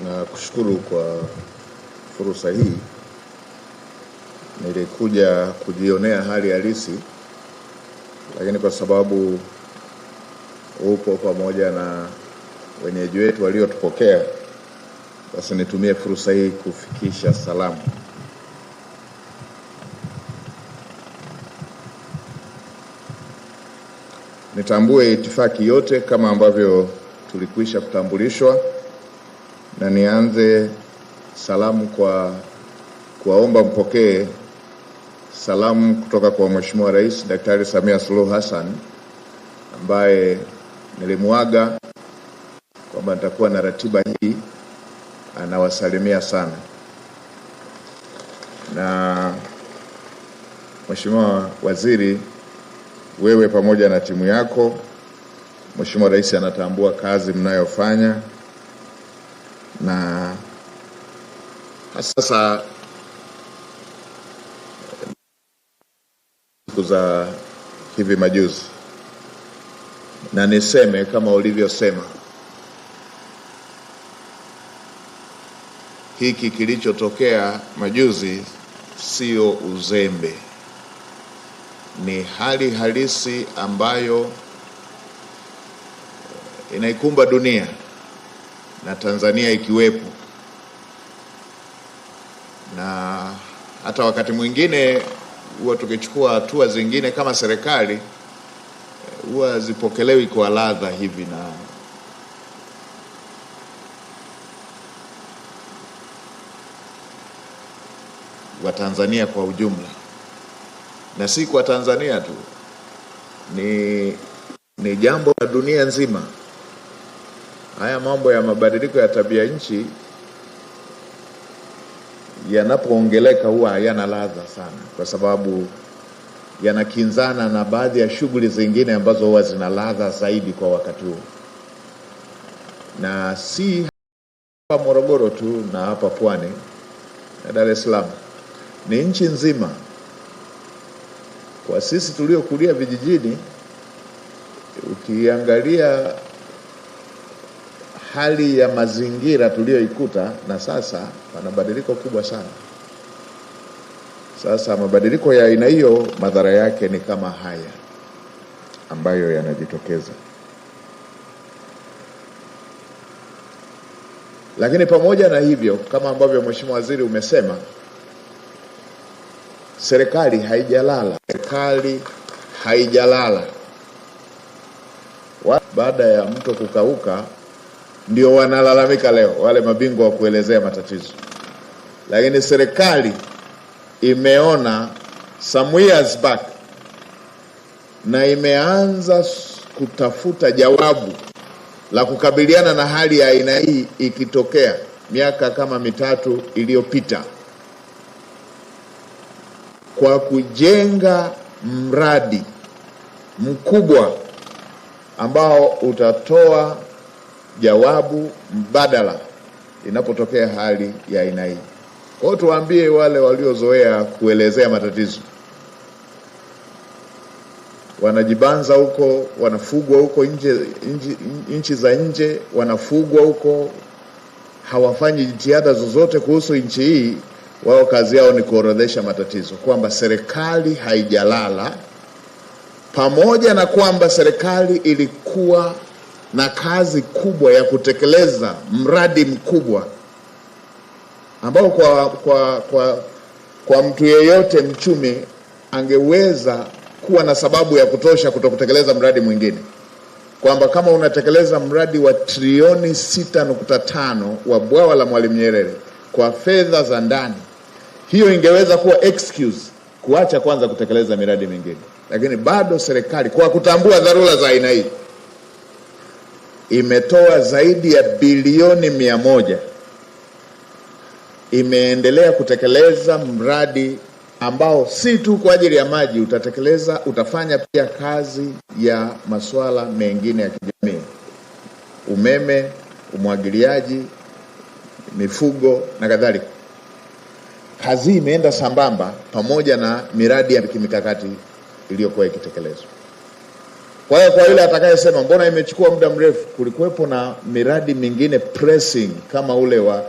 na kushukuru kwa fursa hii. Nilikuja kujionea hali halisi, lakini kwa sababu upo pamoja na wenyeji wetu waliotupokea, basi nitumie fursa hii kufikisha salamu. Nitambue itifaki yote kama ambavyo tulikwisha kutambulishwa, na nianze salamu kwa kuwaomba mpokee salamu kutoka kwa Mheshimiwa Rais Daktari Samia Suluhu Hassan, ambaye nilimuaga kwamba nitakuwa na ratiba hii. Anawasalimia sana. Na Mheshimiwa Waziri, wewe pamoja na timu yako, Mheshimiwa Rais anatambua kazi mnayofanya, na sasa siku za hivi majuzi, na niseme kama ulivyosema, hiki kilichotokea majuzi sio uzembe, ni hali halisi ambayo inaikumba dunia na Tanzania ikiwepo. Na hata wakati mwingine huwa tukichukua hatua zingine kama serikali, huwa zipokelewi kwa ladha hivi na Watanzania kwa ujumla, na si kwa Tanzania tu, ni jambo la dunia nzima. Haya mambo ya mabadiliko ya tabia nchi yanapoongeleka huwa hayana ladha sana, kwa sababu yanakinzana na baadhi ya shughuli zingine ambazo huwa zina ladha zaidi kwa wakati huu. Na si hapa Morogoro tu na hapa Pwani na Dar es Salaam, ni nchi nzima. Kwa sisi tuliokulia vijijini, ukiangalia hali ya mazingira tulioikuta na sasa, pana badiliko kubwa sana. Sasa mabadiliko ya aina hiyo, madhara yake ni kama haya ambayo yanajitokeza. Lakini pamoja na hivyo, kama ambavyo Mheshimiwa Waziri umesema, serikali haijalala. Baada ya mto kukauka ndio wanalalamika leo wale mabingwa wa kuelezea matatizo. Lakini serikali imeona some years back na imeanza kutafuta jawabu la kukabiliana na hali ya aina hii ikitokea miaka kama 3 iliyopita, kwa kujenga mradi mkubwa ambao utatoa jawabu mbadala inapotokea hali ya aina hii. Kwa hiyo tuwaambie wale waliozoea kuelezea matatizo, wanajibanza huko, wanafugwa huko nchi za nje, wanafugwa huko, hawafanyi jitihada zozote kuhusu nchi hii. Wao kazi yao ni kuorodhesha matatizo, kwamba serikali haijalala, pamoja na kwamba serikali ilikuwa na kazi kubwa ya kutekeleza mradi mkubwa ambao kwa mtu yeyote mchumi angeweza kuwa na sababu ya kutosha kutokutekeleza mradi mwingine. Kwamba kama unatekeleza mradi wa trilioni 6.5 wa bwawa la Mwalimu Nyerere kwa fedha za ndani, hiyo ingeweza kuwa excuse kuacha kwanza kutekeleza miradi mingine. Lakini bado serikali, kwa kutambua dharura za aina hii, imetoa zaidi ya bilioni 100, imeendelea kutekeleza mradi ambao si tu kwa ajili ya maji, utafanya pia kazi ya masuala mengine ya kijamii: umeme, umwagiliaji, mifugo na kadhalika. Kazi imeenda sambamba pamoja na miradi ya kimikakati iliyokuwa ikitekelezwa. Kwa hiyo kwa yule atakayesema mbona imechukua muda mrefu, kulikuwepo na miradi mingine pressing kama ule wa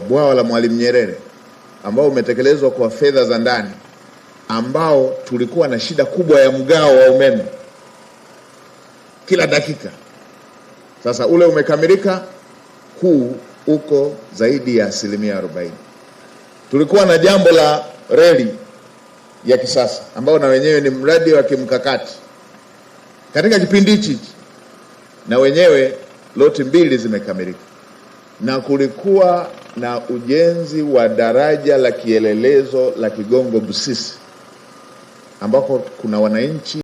bwawa la Mwalimu Nyerere ambao umetekelezwa kwa fedha za ndani, ambao tulikuwa na shida kubwa ya mgao wa umeme kila dakika. Sasa ule umekamilika, huu uko zaidi ya 40%. Tulikuwa na jambo la reli ya kisasa ambao na wenyewe ni mradi wa kimkakati katika kipindi hichi, na wenyewe loti 2 zimekamilika. Na kulikuwa na ujenzi wa daraja la kielelezo la Kigongo Busisi ambako kuna wananchi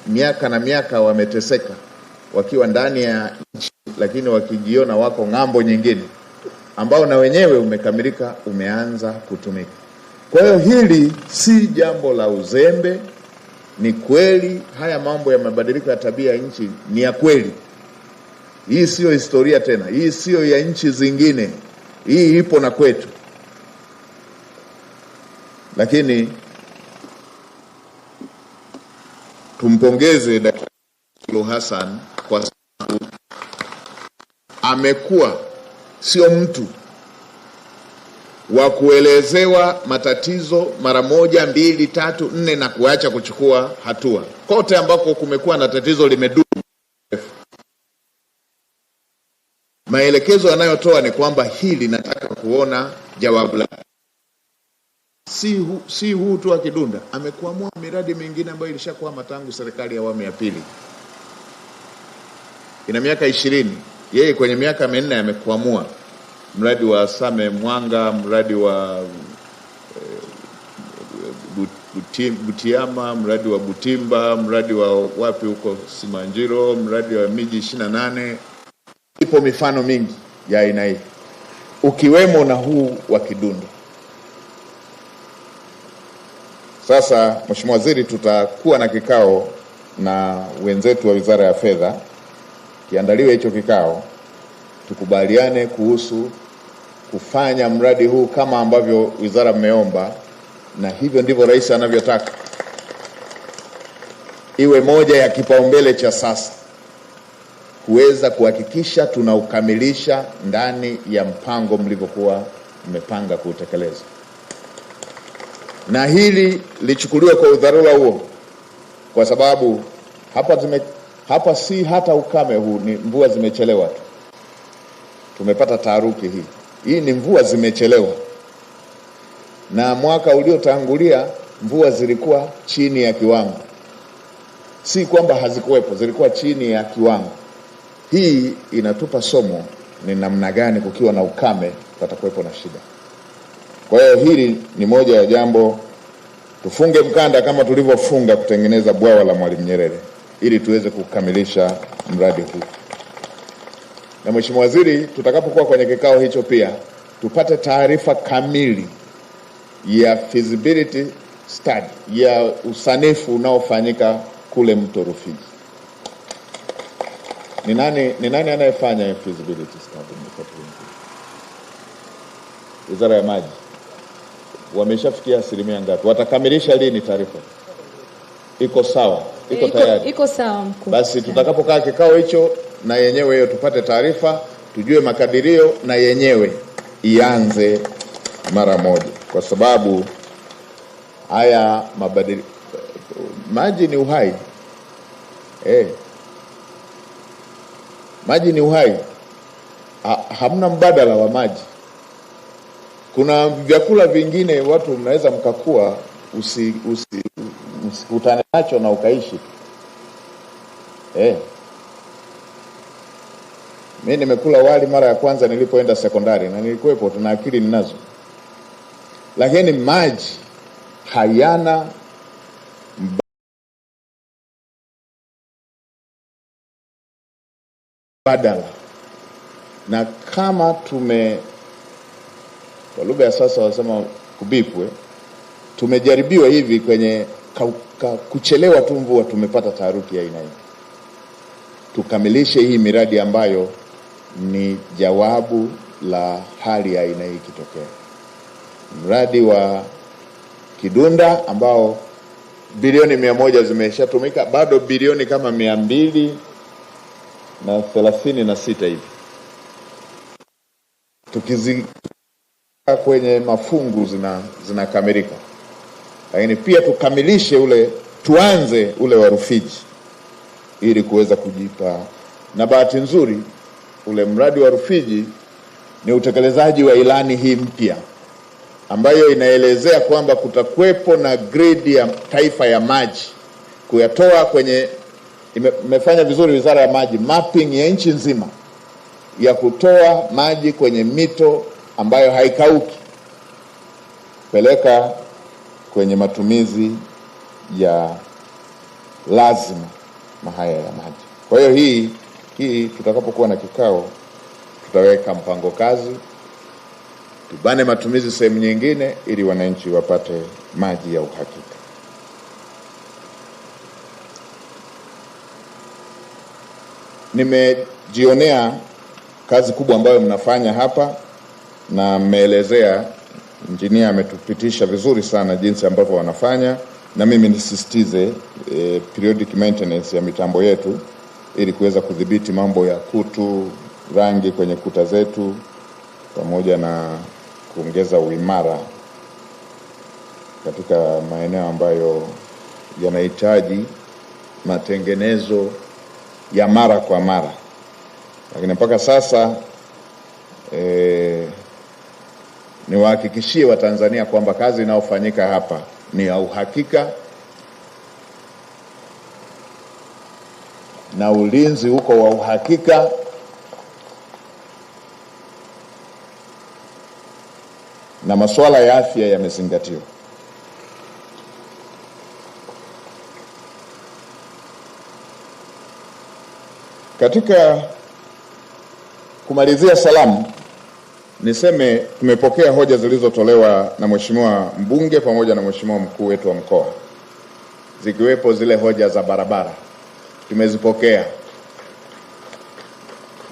miaka na miaka wameteseka wakiwa ndani ya nchi, lakini wakijiona wako ng'ambo nyingine, ambao na wenyewe umekamilika, umeanza kutumika. Kwa hiyo hili si jambo la uzembe, ni kweli haya mambo ya mabadiliko ya tabia ya nchi ni ya kweli. Hii sio historia tena, hii sio ya nchi zingine, hii ipo na kwetu. Lakini tumpongeze Daktari Suluhu Hassan kwa sababu amekuwa sio mtu wa kuelezewa matatizo mara 1, 2, 3, 4 na kuacha kuchukua hatua. Kote ambako kumekuwa na tatizo limedumu, maelekezo anayotoa ni kwamba hili nataka kuona jawabu lake. Si huu tu akidunda, amekuamua miradi mingine ambayo ilishakuwa tangu serikali ya awamu ya pili. Ina miaka 20. Yeye kwenye miaka 4 amekuamua mradi wa Same Mwanga, mradi wa Butiama, mradi wa Butimba, mradi wa wapi huko Simanjiro, mradi wa miji 28. Ipo mifano mingi ya aina hii, ukiwemo na huu wa Kidundo. Sasa Mheshimiwa Waziri, tutakuwa na kikao na wenzetu wa Wizara ya Fedha, kiandaliwe hicho kikao, tukubaliane kuhusu kufanya mradi huu kama ambavyo wizara mmeomba, na hivyo ndivyo rais anavyotaka iwe moja ya kipaumbele cha sasa, kuweza kuhakikisha tunaukamilisha ndani ya mpango mlivyokuwa mmepanga kuutekeleza. Na hili lichukuliwe kwa udharura huo, kwa sababu hapa si hata ukame huu, ni mvua zimechelewa tu. Tumepata taharuki hii. Hii ni mvua zimechelewa. Na mwaka uliotangulia mvua zilikuwa chini ya kiwango. Si kwamba hazikuwepo, zilikuwa chini ya kiwango. Hii inatupa somo ni namna gani kukiwa na ukame patakuwepo na shida. Kwa hiyo hili ni moja ya jambo, tufunge mkanda kama tulivyofunga kutengeneza bwawa la Mwalimu Nyerere ili tuweze kukamilisha mradi huu. Na Mheshimiwa Waziri, tutakapokuwa kwenye kikao hicho pia tupate taarifa kamili ya feasibility study, ya usanifu unaofanyika kule Mto Rufiji. Ni nani anayefanya feasibility study? Wizara ya Maji. Wameshafikia asilimia ngapi? Watakamilisha lini taarifa? Iko sawa? Iko tayari? Iko sawa mkuu. Basi tutakapokaa kikao hicho na yenyewe hiyo tupate taarifa, tujue makadirio na yenyewe ianze mara moja, kwa sababu haya maji ni uhai. Maji ni uhai. Hamna mbadala wa maji. Kuna vyakula vingine watu mnaweza mkakua usikutane nacho na ukaishi. Mimi nimekula wali mara ya kwanza nilipoenda sekondari na nilikuwepo, tuna akili ninazo. Lakini maji hayana mbadala. Na kama kwa lugha ya sasa wasema kubipwe, tumejaribiwa hivi kwenye kuchelewa tu mvua, tumepata taharuki ya aina hii. Tukamilishe hii miradi ambayo ni jawabu la hali ya aina hii kitokea. Mradi wa Kidunda ambao bilioni 100 zimeshatumika, bado bilioni kama 236 hivi. Tukizika kwenye mafungu zinakamilika. Lakini pia tukamilishe tuanze ule wa Rufiji ili kuweza kujipa, na bahati nzuri ule mradi wa Rufiji ni utekelezaji wa ilani hii mpya ambayo inaelezea kwamba kutakuwepo na grade ya taifa ya maji, kuyatoa kwenye, imefanya vizuri Wizara ya Maji, mapping ya nchi nzima ya kutoa maji kwenye mito ambayo haikauki, peleka kwenye matumizi ya lazima mahaya ya maji. Kwa hiyo hii tutakapokuwa na kikao tutaweka mpango kazi, tubane matumizi sehemu nyingine ili wananchi wapate maji ya uhakika. Nimejionea kazi kubwa ambayo mnafanya hapa na mmeelezea, engineer ametupitisha vizuri sana jinsi ambavyo wanafanya, na mimi nisisitize periodic maintenance ya mitambo yetu ili kuweza kudhibiti mambo ya kutu, rangi kwenye kuta zetu, pamoja na kuongeza uimara katika maeneo ambayo yanahitaji matengenezo ya mara kwa mara. Lakini mpaka sasa niwahakikishie Watanzania kwamba kazi inayofanyika hapa ni ya uhakika na ulinzi uko wa uhakika, na masuala ya afya yamezingatiwa. Katika kumalizia salamu, niseme tumepokea hoja zilizotolewa na Mheshimiwa mbunge pamoja na Mheshimiwa mkuu wetu wa mkoa, zikiwepo zile hoja za barabara. Tumezipokea.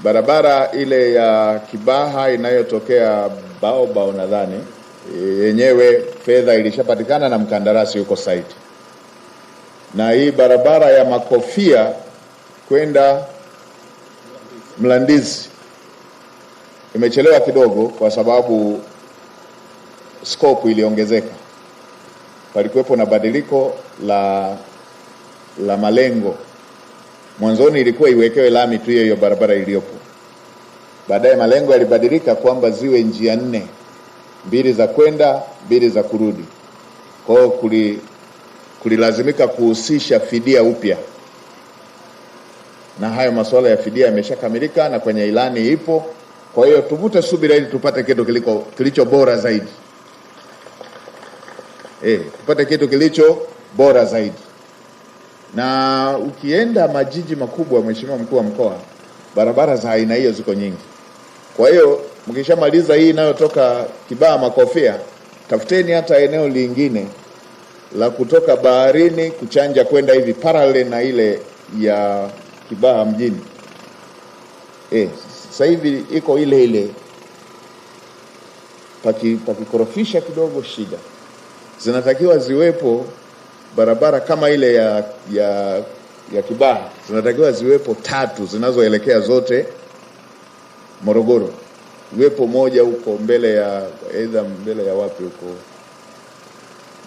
Barabara ile ya Kibaha inayotokea Baobao nadhani, yenyewe fedha ilishapatikana na mkandarasi yuko site. Na hii barabara ya Makofia kwenda Mlandizi imechelewa kidogo kwa sababu scope iliongezeka. Palikuwepo na badiliko la malengo. Mwanzoni ilikuwa iwekewe lami tu hiyo barabara iliyopo. Baadaye malengo yalibadilika kwamba ziwe njia 4, 2 za kwenda, 2 za kurudi. Kwa hiyo kulilazimika kuhusisha fidia upya. Na hayo masuala ya fidia yameshakamilika na kwenye ilani ipo. Kwa hiyo tuvute subira ili tupate kitu kilicho bora zaidi. Tupate kitu kilicho bora zaidi. Na ukienda majiji makubwa, Mheshimiwa mkuu wa mkoa, barabara za aina hiyo ziko nyingi. Kwa hiyo mkishamaliza hii inayotoka Kibaha Makofia, tafuteni hata eneo lingine la kutoka baharini kuchanja kwenda hivi parallel na ile ya Kibaha mjini. Sasa hivi iko ile pakikorofisha kidogo shida. Zinatakiwa ziwepo barabara kama ile ya Kibaha, zinatakiwa ziwepo 3 zinazoelekea zote Morogoro. Iwepo moja huko mbele ya wapi huko,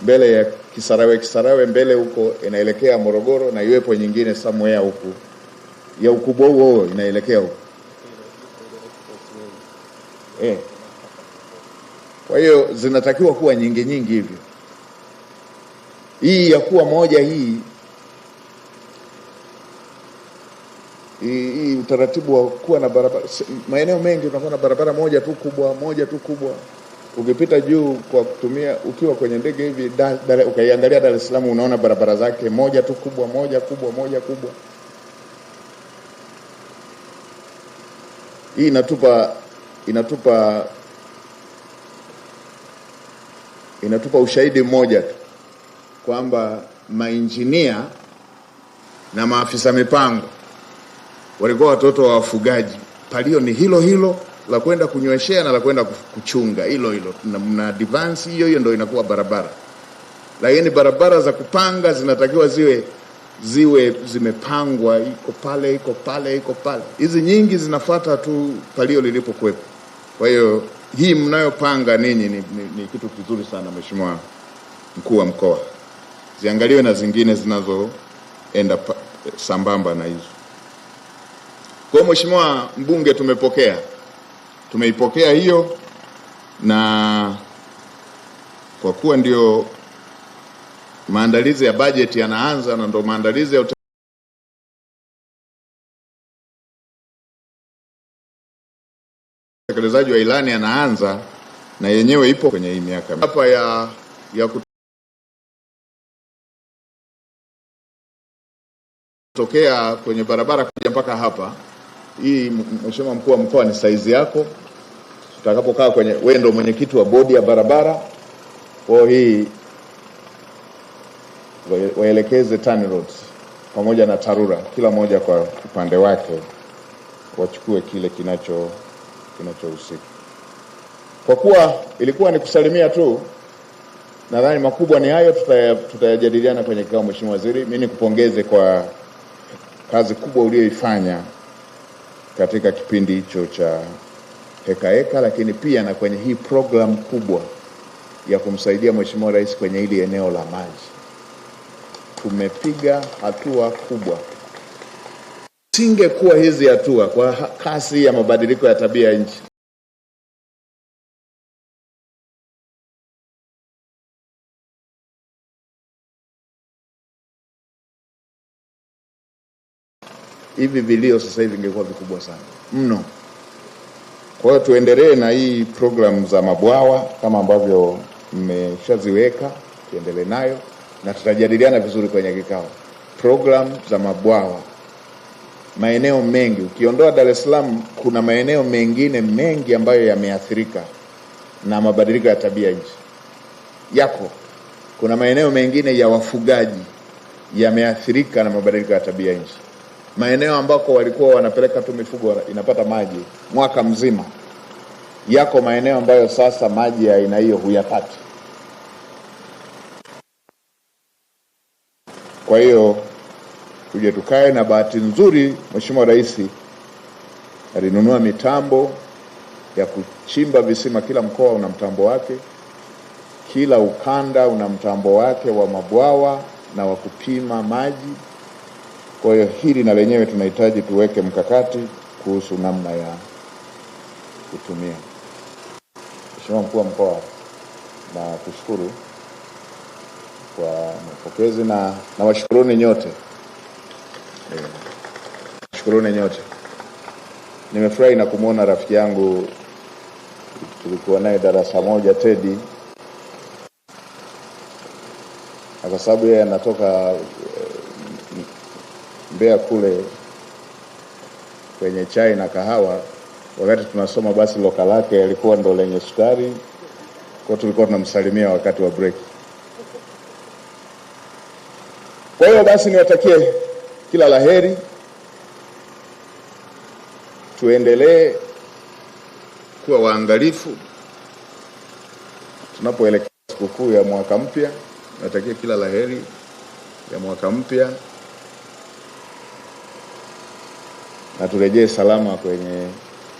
mbele ya Kisarawe mbele huko inaelekea Morogoro, na iwepo nyingine somewhere huko ya ukubwa huo inaelekea huko. Kwa hiyo zinatakiwa kuwa nyingi hivyo. Hii ya kuwa moja hii utaratibu wa kuwa na barabara, maeneo mengi unakuwa na barabara moja tu kubwa. Ukipita juu kwa kutumia, ukiwa kwenye ndege hivi ukaiangalia Dar es Salaam, unaona barabara zake moja tu kubwa. Hii inatupa ushahidi mmoja tu kwamba mainjinia na maafisa mipango walikuwa watoto wa wafugaji. Palio ni hilo la kwenda kunyweshea na la kwenda kuchunga, hilo na advance hiyo ndio inakuwa barabara. lakini barabara za kupanga zinatakiwa ziwe zimepangwa, iko pale, iko pale, iko pale. Hizi nyingi zinafuata tu palio lilipokuwepo. Kwa hiyo hii mnayopanga ninyi ni kitu kizuri sana, Mheshimiwa Mkuu wa Mkoa. Ziangaliwe na zingine zinazoenda sambamba na hizo. Kwa Mheshimiwa Mbunge, tumeipokea hiyo, na kwa kuwa ndio maandalizi ya bajeti yanaanza na ndio maandalizi ya utekelezaji wa ilani yanaanza, na yenyewe ipo kwenye hii miaka hapa ya kutokea kwenye barabara kuja mpaka hapa. Hii Mheshimiwa Mkuu wa Mkoa ni saizi yako. Tutakapokaa kwenye, wewe ndio mwenyekiti wa bodi ya barabara, kwa hii waelekeze TANROADS pamoja na TARURA, kila moja kwa upande wake wachukue kile kinachohusika. Kwa kuwa ilikuwa ni kusalimia tu, nadhani makubwa ni hayo, tutayajadiliana kwenye kikao. Mheshimiwa Waziri, mimi nikupongeze kwa kazi kubwa uliyoifanya katika kipindi hicho cha heka, lakini pia na kwenye hii program kubwa ya kumsaidia Mheshimiwa Rais kwenye hili eneo la maji. Tumepiga hatua kubwa. Singekuwa hizi hatua kwa kasi ya mabadiliko ya tabia nchi, hivi vilio sasa hivi vingekuwa vikubwa sana mno. Kwa hiyo tuendelee na hii program za mabwawa kama ambavyo mmeshaziweka, tuendelee nayo na tutajadiliana vizuri kwenye kikao. Program za mabwawa maeneo mengi, ukiondoa Dar es Salaam, kuna maeneo mengine mengi ambayo yameathirika na mabadiliko ya tabia nchi. Kuna maeneo mengine ya wafugaji yameathirika na mabadiliko ya tabia nchi. Maeneo ambako walikuwa wanapeleka tu mifugo inapata maji mwaka mzima, yako maeneo ambayo sasa maji ya aina hiyo huyapati. Kwa hiyo tuje tukae, na bahati nzuri Mheshimiwa Rais alinunua mitambo ya kuchimba visima. Kila mkoa una mtambo wake, kila ukanda una mtambo wake wa mabwawa na wa kupima maji. Kwa hiyo hili na lenyewe tunahitaji tuweke mkakati kuhusu namna ya kutumia. Mheshimiwa Mkuu wa Mkoa, na kushukuru kwa mapokezi na washukuruni nyote. Shukuruni nyote. Nimefurahi na kumuona rafiki yangu tulikuwa naye darasa moja, Teddy, kwa sababu yeye anatoka Mbeya kule kwenye chai na kahawa. Wakati tunasoma basi loka lake alikuwa ndo lenye sukari, kwa tulikuwa tunamsalimia wakati wa break. Kwa hiyo basi niwatakie kila laheri, tuendelee kuwa waangalifu tunapoelekea sikukuu ya mwaka mpya. Natakia kila laheri ya mwaka mpya, na turejee salama kwenye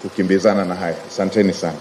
kukimbizana na haya. Asanteni sana.